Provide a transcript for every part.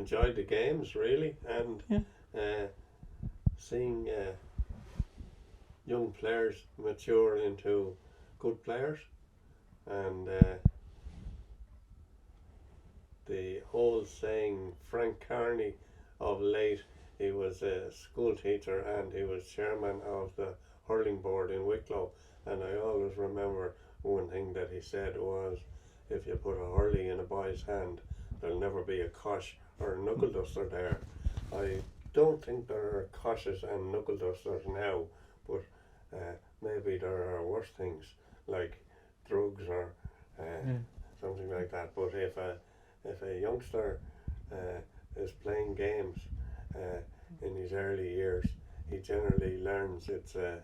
enjoyed the games really, and seeing young players mature into good players, and the old saying, Frank Carney of late, he was a school teacher and he was chairman of the hurling board in Wicklow, and I always remember one thing that he said was, if you put a hurley in a boy's hand, there'll never be a cosh or a knuckle duster there. I don't think there are coshes and knuckle dusters now, but maybe there are worse things like drugs or something like that. But if a youngster is playing games in his early years, he generally learns. It's a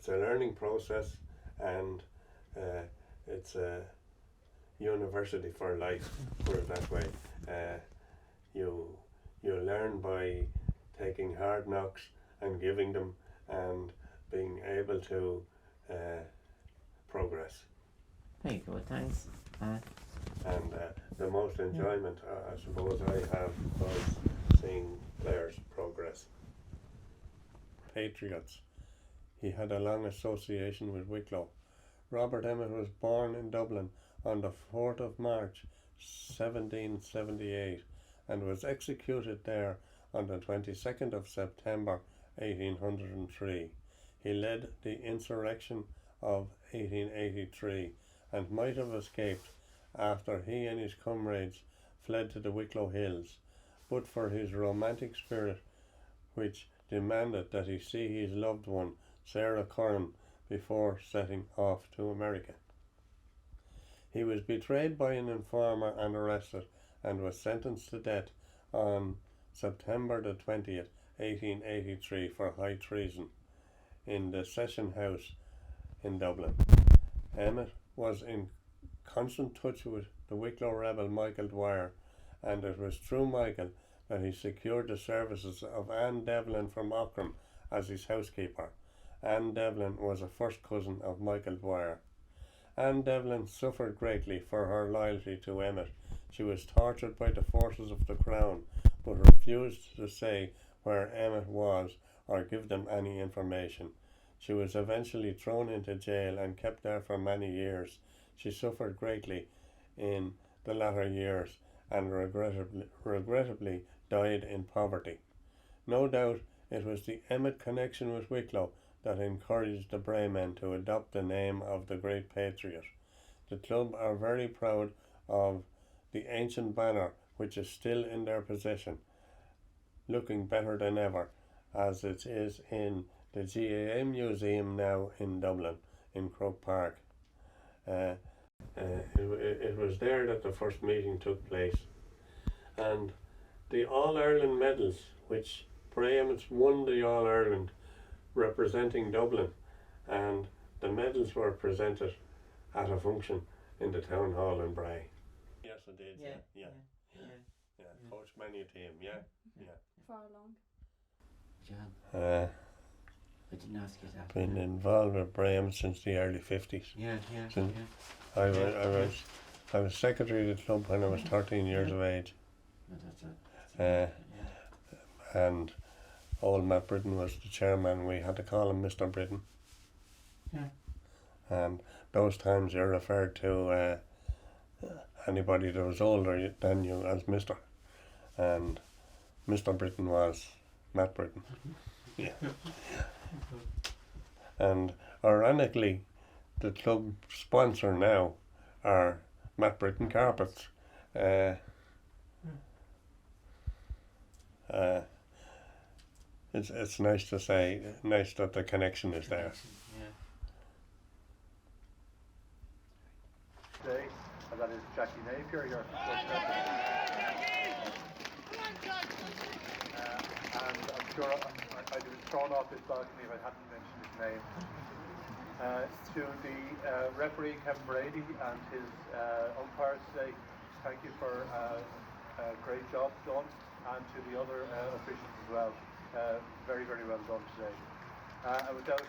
learning process, and it's a university for life. Put it that way. You learn by taking hard knocks and giving them, and being able to progress. Very good, thanks. And the most enjoyment I suppose I have was seeing players progress. Patriots. He had a long association with Wicklow. Robert Emmett was born in Dublin on the 4th of March 1778 and was executed there on the 22nd of September 1803. He led the insurrection of 1883 and might have escaped after he and his comrades fled to the Wicklow Hills, but for his romantic spirit, which demanded that he see his loved one, Sarah Curran, before setting off to America. He was betrayed by an informer and arrested, and was sentenced to death on September the 20th, 1883 for high treason in the Session House in Dublin. Emmett was in constant touch with the Wicklow rebel Michael Dwyer, and it was through Michael that he secured the services of Anne Devlin from Aughrim as his housekeeper. Anne Devlin was a first cousin of Michael Dwyer. Anne Devlin suffered greatly for her loyalty to Emmett. She was tortured by the forces of the Crown, but refused to say where Emmett was or give them any information. She was eventually thrown into jail and kept there for many years. She suffered greatly in the latter years and regrettably died in poverty. No doubt it was the Emmett connection with Wicklow that encouraged the Bray men to adopt the name of the great patriot. The club are very proud of the ancient banner, which is still in their possession, looking better than ever, as it is in the GAA Museum now in Dublin, in Croke Park. It was there that the first meeting took place, and the All-Ireland medals, which Bray Emmets won the All-Ireland representing Dublin, and the medals were presented at a function in the town hall in Bray. Yes, I did. Yeah. Coached many a team. Yeah. For how long? John, I didn't ask you that. Been involved with Bray Emmets since the early 50s. Yeah. I was secretary of the club when I was 13 years of age. And old Matt Britton was the chairman. We had to call him Mr. Britton. Yeah. And those times you're referred to anybody that was older than you as Mr. And Mr. Britton was Matt Britton. Yeah. And ironically, the club sponsor now are Matt Britton Carpets. It's nice to say, nice that the connection is there. Today, and that is Jackie Napier, your and I'm sure I'd be thrown off this balcony if I hadn't mentioned his name. To the referee Kevin Brady and his umpires today, thank you for a great job done, and to the other officials as well. Very, very well done today. And without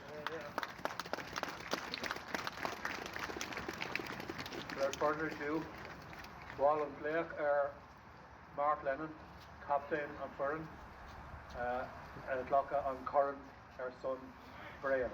further ado, Wall and Blake are Mark Lennon, captain on Furren, Tlacha on Curran, our son Bray Emmett.